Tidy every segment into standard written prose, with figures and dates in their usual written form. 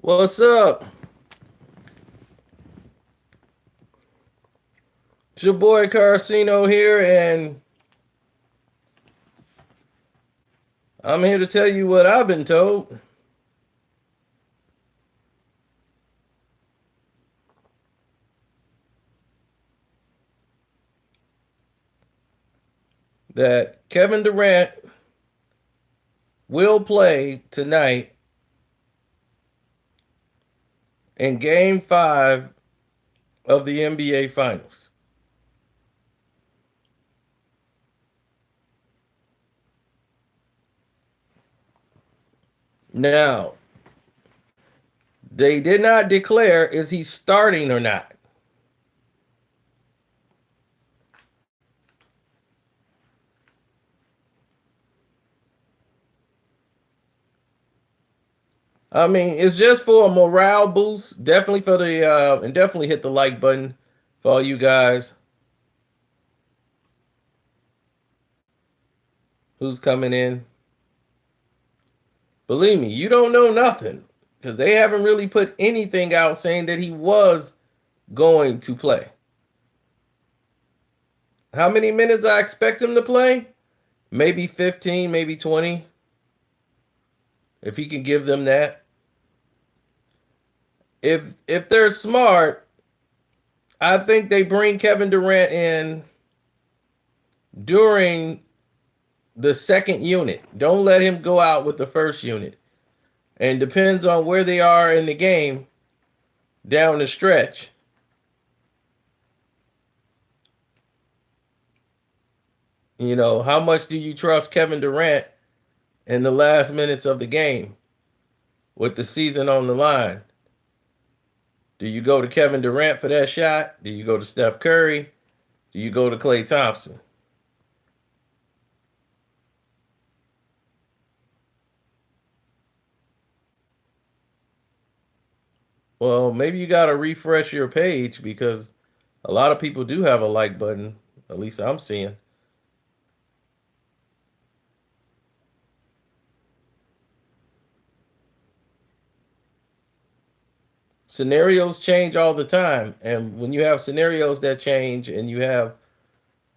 What's up? It's your boy Carcino here, and I'm here to tell you what I've been told. That Kevin Durant will play tonight in Game 5 of the NBA Finals. Now, they did not declare is he starting or not. I mean, it's just for a morale boost. Definitely for the and definitely hit the like button for all you guys who's coming in. Believe me, you don't know nothing because they haven't really put anything out saying that he was going to play. How many minutes I expect him to play? Maybe 15, maybe 20. If he can give them that. If they're smart, I think they bring Kevin Durant in during the second unit. Don't let him go out with the first unit. And depends on where they are in the game down the stretch. You know, how much do you trust Kevin Durant in the last minutes of the game with the season on the line? Do you go to Kevin Durant for that shot? Do you go to Steph Curry? Do you go to Klay Thompson? Well, maybe you got to refresh your page because a lot of people do have a like button. At least I'm seeing. Scenarios change all the time. And when you have scenarios that change and you have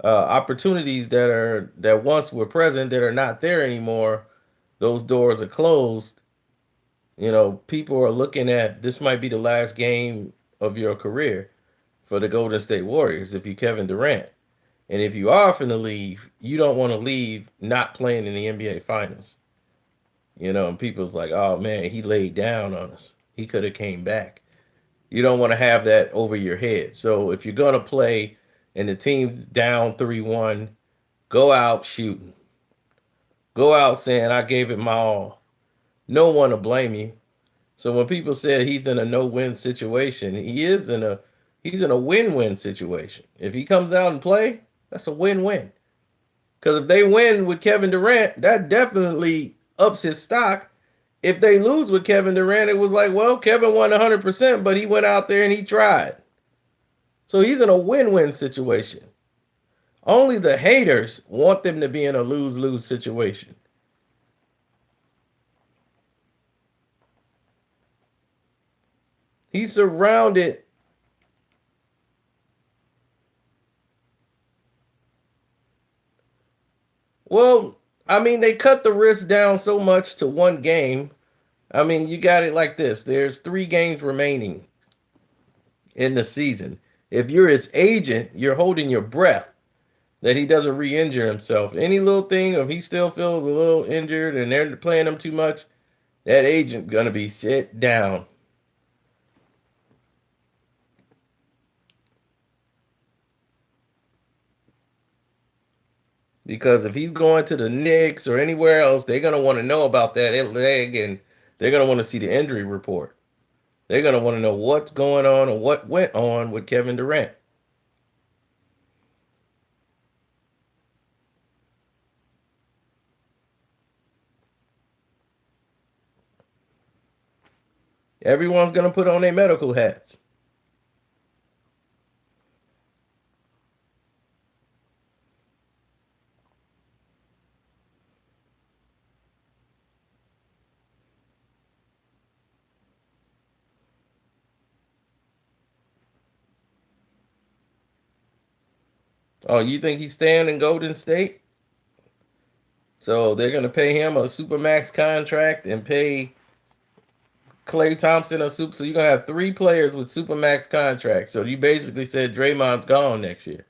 opportunities that once were present that are not there anymore, those doors are closed. You know, people are looking at this might be the last game of your career for the Golden State Warriors if you Kevin Durant. And if you are finna leave, you don't want to leave not playing in the NBA Finals. You know, and people's like, oh man, he laid down on us. He could have came back. You don't want to have that over your head. So if you're gonna play and the team's down 3-1, go out shooting. Go out saying I gave it my all. No one will blame you. So when people say he's in a no-win situation, he's in a win-win situation. If he comes out and play, that's a win-win. Because if they win with Kevin Durant, that definitely ups his stock. If they lose with Kevin Durant, it was like, well, Kevin won 100%, but he went out there and he tried. So he's in a win-win situation. Only the haters want them to be in a lose-lose situation. He's surrounded. Well, I mean, they cut the risk down so much to one game. I mean, you got it like this. There's 3 games remaining in the season. If you're his agent, you're holding your breath that he doesn't re-injure himself. Any little thing, if he still feels a little injured and they're playing him too much, that agent gonna be sit down. Because if he's going to the Knicks or anywhere else, they're gonna want to know about that leg and they're gonna want to see the injury report. They're gonna want to know what's going on or what went on with Kevin Durant. Everyone's gonna put on their medical hats. Oh, you think he's staying in Golden State? So they're gonna pay him a supermax contract and pay Klay Thompson a super. So you're gonna have three players with supermax contracts. So you basically said Draymond's gone next year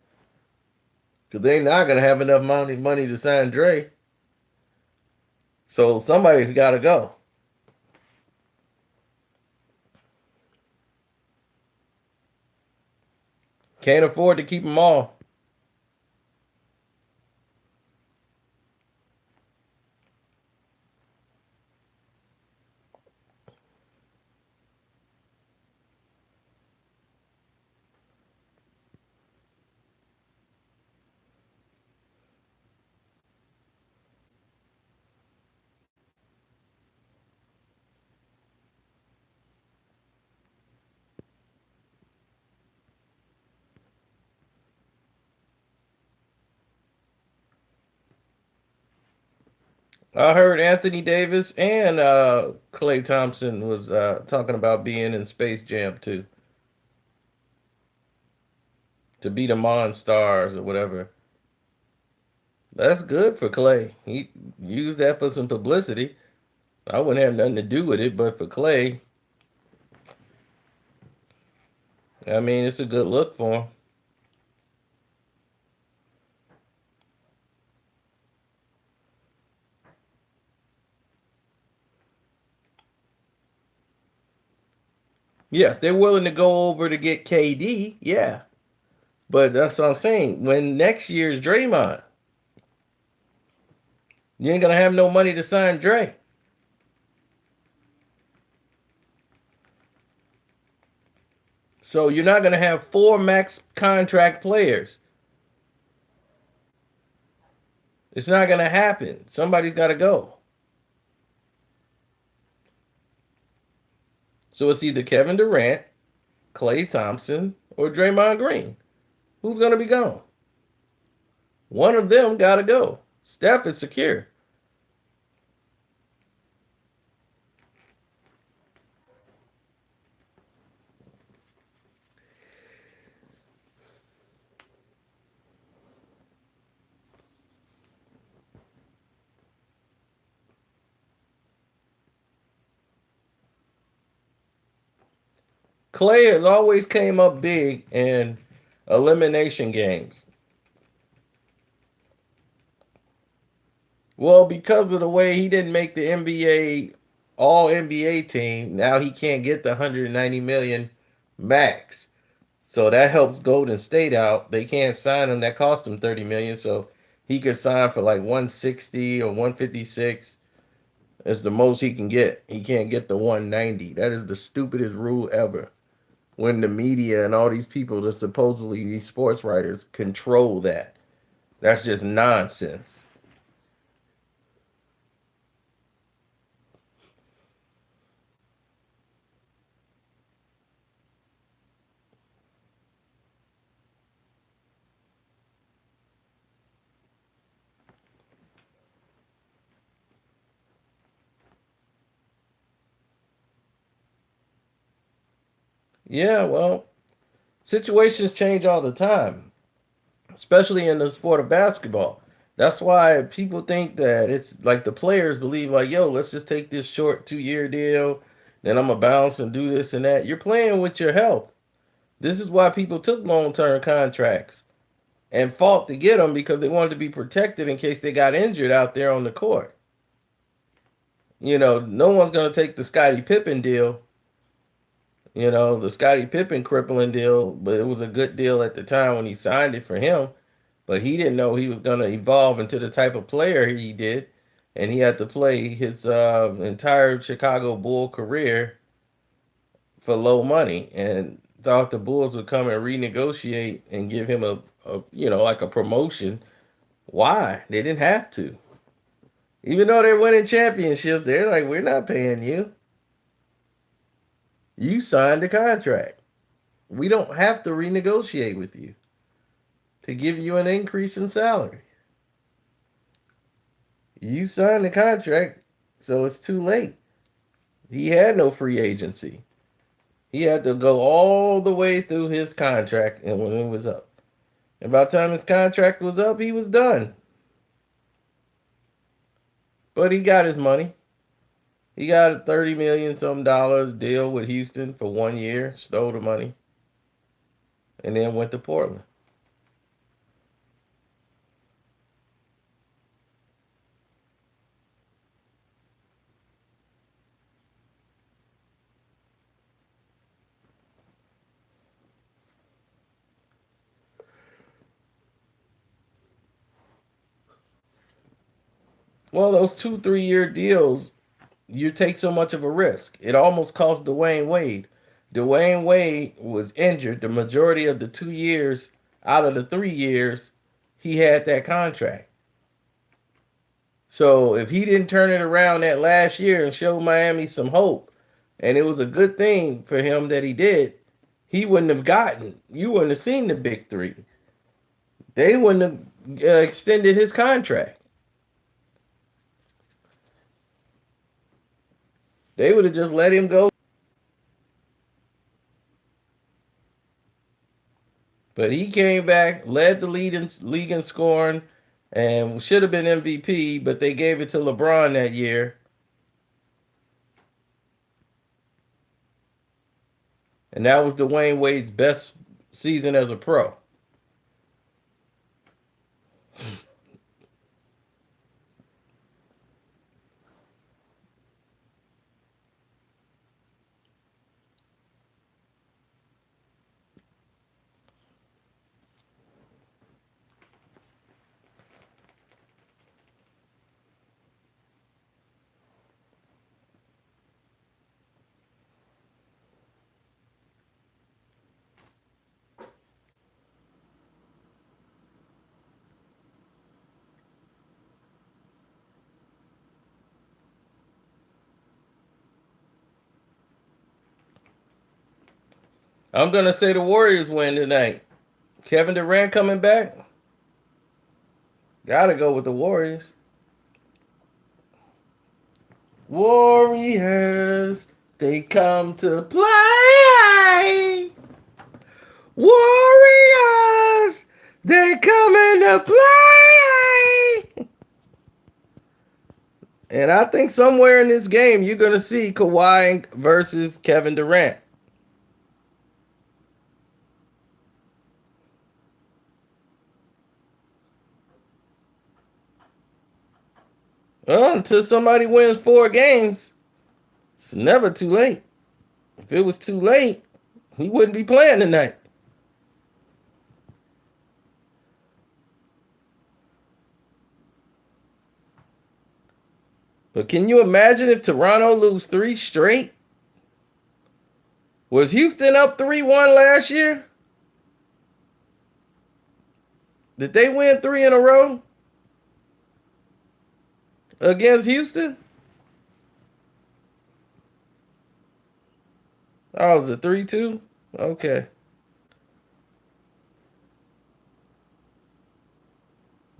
because they're not gonna have enough money to sign Dre. So somebody's got to go. Can't afford to keep them all. I heard Anthony Davis and Klay Thompson was talking about being in Space Jam too, to be the Monstars or whatever. That's good for Klay. He used that for some publicity. I wouldn't have nothing to do with it, but for Klay, I mean, it's a good look for him. Yes, they're willing to go over to get KD, yeah. But that's what I'm saying. When next year's Draymond, you ain't gonna have no money to sign Dre. So you're not gonna have four max contract players. It's not gonna happen. Somebody's gotta go. So it's either Kevin Durant, Klay Thompson, or Draymond Green. Who's gonna be gone? One of them gotta go. Steph is secure. Klay has always came up big in elimination games. Well, because of the way he didn't make the NBA All NBA team, now he can't get the 190 million max. So that helps Golden State out. They can't sign him. That cost him 30 million. So he could sign for like 160 or 156. Is the most he can get. He can't get the 190. That is the stupidest rule ever. When the media and all these people that supposedly these sports writers control that. That's just nonsense. Yeah, well, situations change all the time, especially in the sport of basketball. That's why people think that it's like the players believe, like, yo, let's just take this short 2 year deal, then I'm gonna bounce and do this and that. You're playing with your health. This is why people took long term contracts and fought to get them because they wanted to be protected in case they got injured out there on the court. No one's gonna take the Scottie Pippen deal, the Scottie Pippen crippling deal, but it was a good deal at the time when he signed it for him. But he didn't know he was going to evolve into the type of player he did, and he had to play his entire Chicago Bull career for low money, and thought the Bulls would come and renegotiate and give him like a promotion. Why? They didn't have to. Even though they're winning championships, they're like, we're not paying you. You signed the contract. We don't have to renegotiate with you to give you an increase in salary. You signed the contract, so it's too late. He had no free agency. He had to go all the way through his contract, and when it was up, And by the time his contract was up, he was done. But he got his money. He got a 30 million some dollars deal with Houston for 1 year, stole the money, and then went to Portland. Well, those 2, 3 year deals, you take so much of a risk. It almost cost Dwayne Wade. Dwayne Wade was injured the majority of the 2 years out of the 3 years he had that contract. So if he didn't turn it around that last year and show Miami some hope, and it was a good thing for him that he did, he wouldn't have you wouldn't have seen the big three. They wouldn't have extended his contract. They would have just let him go. But he came back, led the league in scoring, and should have been MVP, but they gave it to LeBron that year. And that was Dwayne Wade's best season as a pro. I'm going to say the Warriors win tonight. Kevin Durant coming back. Gotta go with the Warriors. Warriors, they come to play. Warriors, they coming to play. And I think somewhere in this game you're gonna see Kawhi versus Kevin Durant. Well, until somebody wins 4 games, it's never too late. If it was too late, he wouldn't be playing tonight. But can you imagine if Toronto lose 3 straight? Was Houston up 3-1 last year? Did they win 3 in a row against Houston? Oh, was it 3-2? Okay.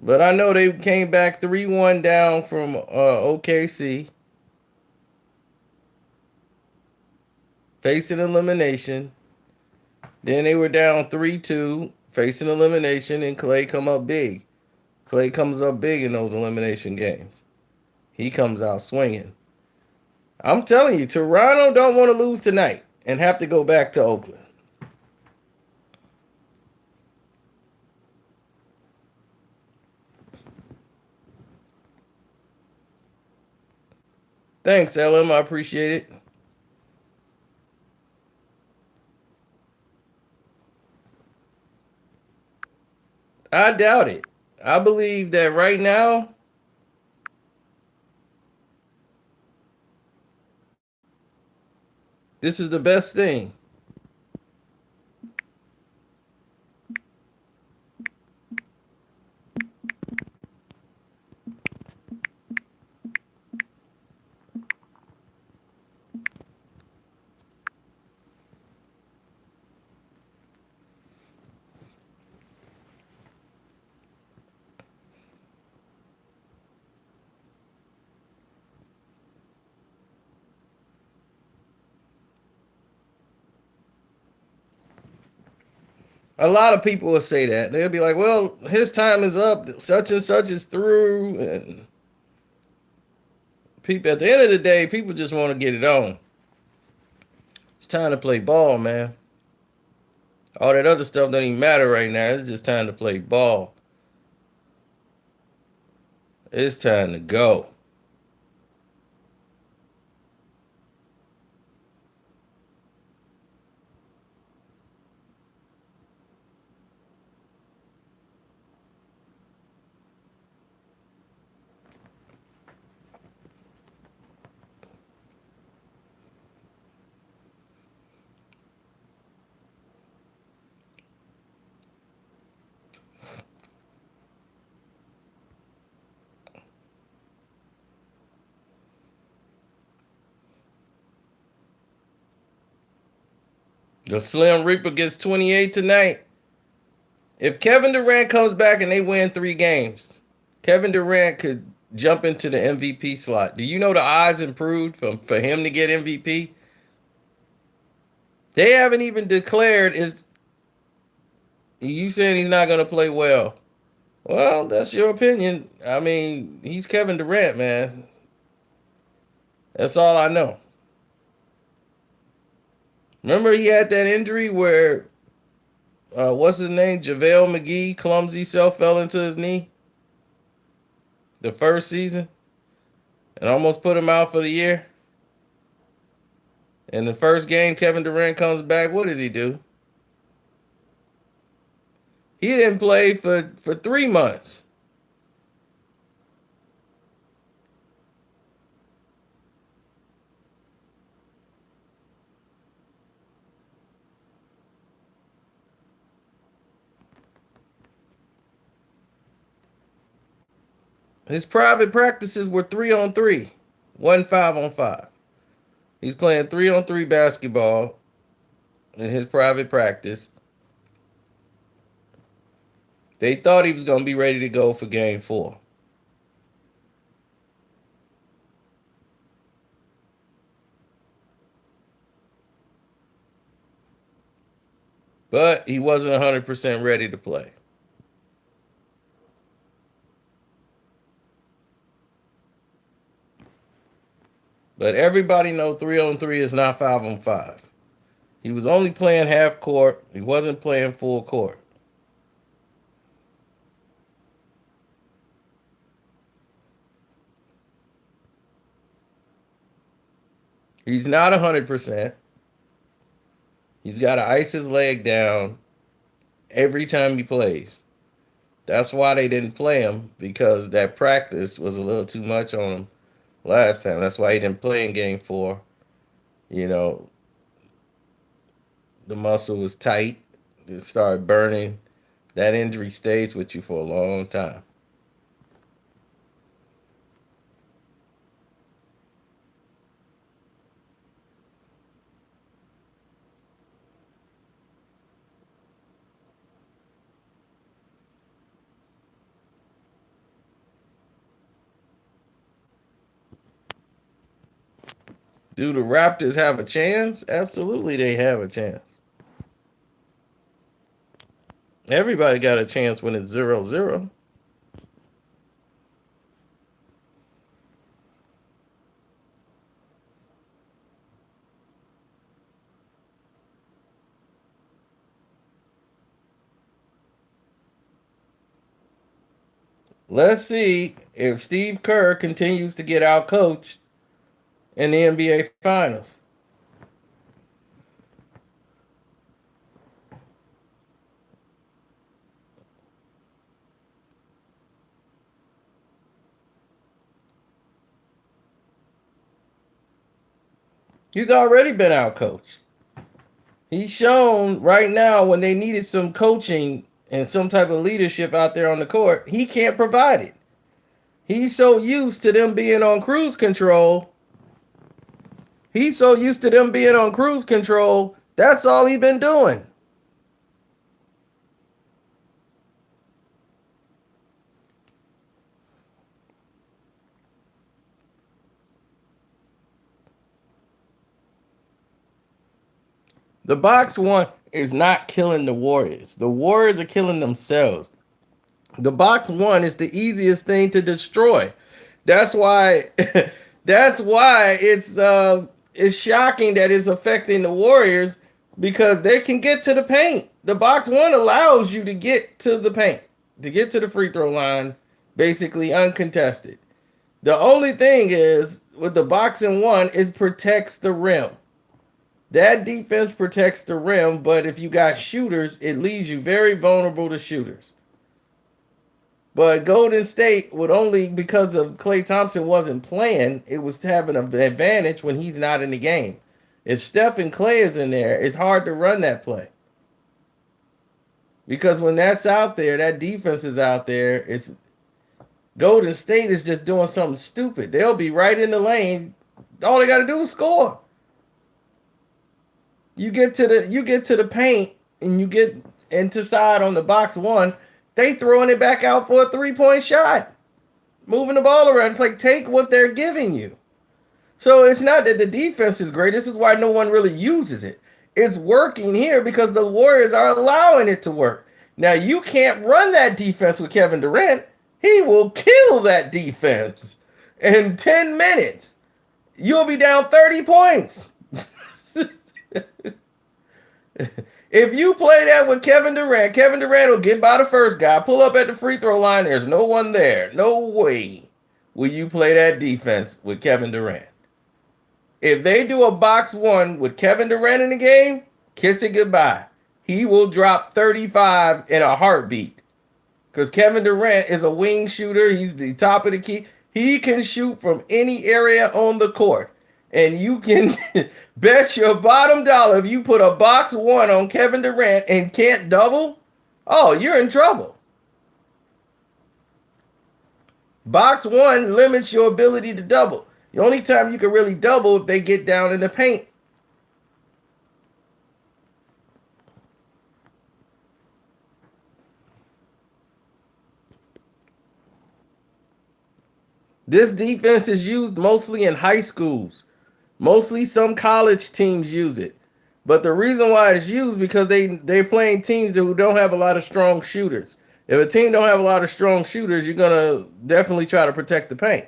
But I know they came back 3-1 down from OKC, facing elimination. Then they were down 3-2, facing elimination, and Clay come up big. Clay comes up big in those elimination games. He comes out swinging. I'm telling you, Toronto don't want to lose tonight and have to go back to Oakland. Thanks, LM. I appreciate it. I doubt it. I believe that right now, this is the best thing. A lot of people will say that. They'll be like, well, his time is up, such and such is through. And people, at the end of the day, people just want to get it on. It's time to play ball, man. All that other stuff doesn't even matter right now. It's just time to play ball. It's time to go. The Slim Reaper gets 28 tonight. If Kevin Durant comes back and they win 3 games, Kevin Durant could jump into the MVP slot. Do you know the odds improved for him to get MVP? They haven't even declared is you saying he's not going to play well. Well, that's your opinion. I mean, he's Kevin Durant, man. That's all I know. Remember he had that injury where what's his name? JaVale McGee, clumsy self fell into his knee the first season and almost put him out for the year. In the first game, Kevin Durant comes back. What does he do? He didn't play for 3 months. His private practices were 3-on-3, 1 5-on-5. He's playing 3-on-3 basketball in his private practice. They thought he was going to be ready to go for game 4. But he wasn't 100% ready to play. But everybody knows 3-on-3 is not 5-on-5. He was only playing half court. He wasn't playing full court. He's not 100%. He's got to ice his leg down every time he plays. That's why they didn't play him, because that practice was a little too much on him last time. That's why he didn't play in game 4. You know, the muscle was tight. It started burning. That injury stays with you for a long time. Do the Raptors have a chance? Absolutely, they have a chance. Everybody got a chance when it's 0-0. Let's see if Steve Kerr continues to get outcoached in the NBA Finals. He's already been outcoached. He's shown right now when they needed some coaching and some type of leadership out there on the court, he can't provide it. He's so used to them being on cruise control. That's all he's been doing. The box one is not killing the Warriors. The Warriors are killing themselves. The box one is the easiest thing to destroy. That's why that's why it's shocking that it's affecting the Warriors because they can get to the paint. The box one allows you to get to the paint, to get to the free throw line, basically uncontested. The only thing is with the boxing one, it protects the rim. That defense protects the rim, but if you got shooters, it leaves you very vulnerable to shooters. But Golden State would only because of Klay Thompson wasn't playing, it was having an advantage when he's not in the game. If Steph and Klay is in there, it's hard to run that play. Because when that's out there, that defense is out there, it's Golden State is just doing something stupid. They'll be right in the lane. All they got to do is score. You get to the paint and you get inside on the box one, they throwing it back out for a 3-point shot. Moving the ball around. It's like take what they're giving you. So it's not that the defense is great. This is why no one really uses it. It's working here because the Warriors are allowing it to work. Now you can't run that defense with Kevin Durant. He will kill that defense in 10 minutes. You'll be down 30 points. If you play that with Kevin Durant will get by the first guy, pull up at the free throw line. There's no one there. No way will you play that defense with Kevin Durant. If they do a box one with Kevin Durant in the game, kiss it goodbye. He will drop 35 in a heartbeat. Because Kevin Durant is a wing shooter. He's the top of the key. He can shoot from any area on the court. And you can bet your bottom dollar if you put a box one on Kevin Durant and can't double, oh, you're in trouble. Box one limits your ability to double. The only time you can really double if they get down in the paint. This defense is used mostly in high schools. Mostly some college teams use it. But the reason why it's used because they're playing teams who don't have a lot of strong shooters. If a team don't have a lot of strong shooters, you're going to definitely try to protect the paint.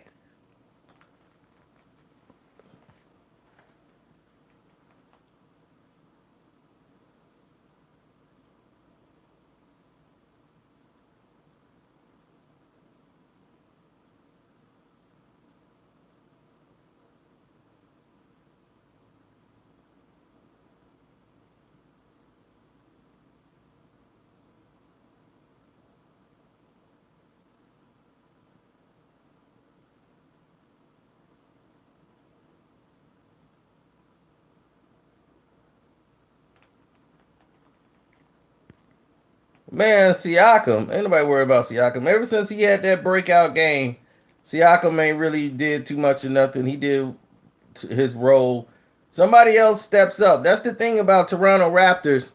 Man, Siakam, ain't nobody worried about Siakam. Ever since he had that breakout game, Siakam ain't really did too much of nothing. He did his role. Somebody else steps up. That's the thing about Toronto Raptors.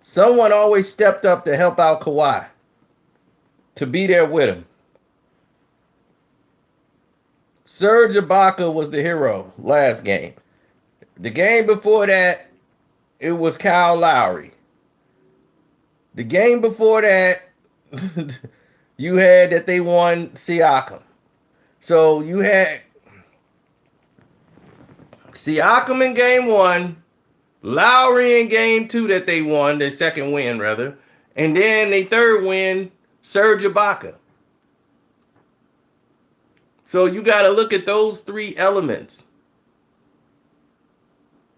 Someone always stepped up to help out Kawhi, to be there with him. Serge Ibaka was the hero last game. The game before that, it was Kyle Lowry. The game before that, you had that they won Siakam. So you had Siakam in game one, Lowry in game two that they won, their second win rather, and then their third win, Serge Ibaka. So you got to look at those three elements.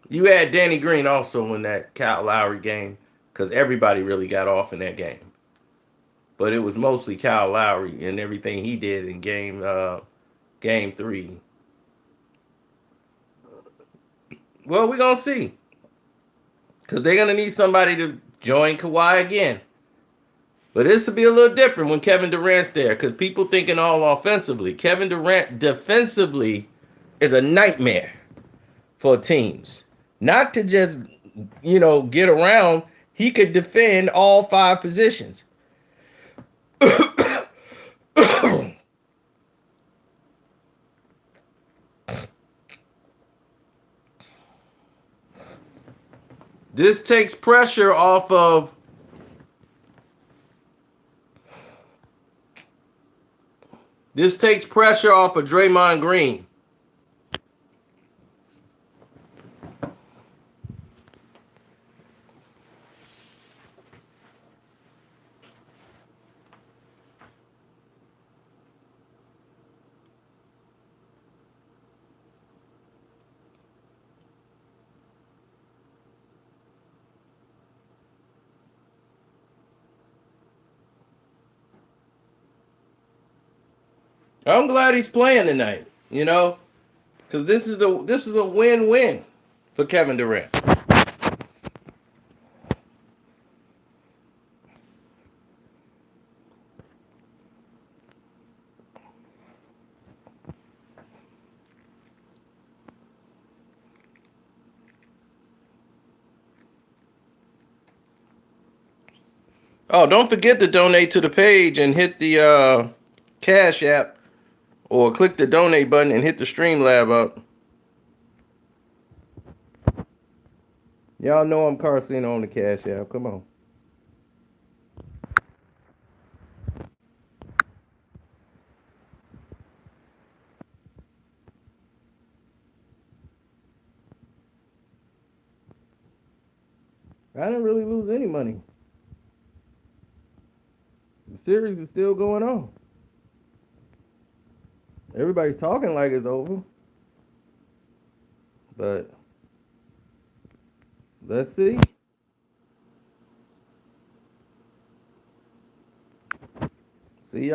You had Danny Green also in that Kyle Lowry game because everybody really got off in that game. But it was mostly Kyle Lowry and everything he did in game three. Well, we're going to see. Because they're going to need somebody to join Kawhi again. But this will be a little different when Kevin Durant's there because people thinking all offensively. Kevin Durant defensively is a nightmare for teams. Not to just, get around. He could defend all 5 positions. This takes pressure off of Draymond Green. I'm glad he's playing tonight, because this is a win-win for Kevin Durant. Oh, don't forget to donate to the page and hit the Cash App, or click the donate button and hit the Streamlab up. Y'all know I'm Carcino on the Cash App. Come on. I didn't really lose any money. The series is still going on. Everybody's talking like it's over. But let's see. See y'all.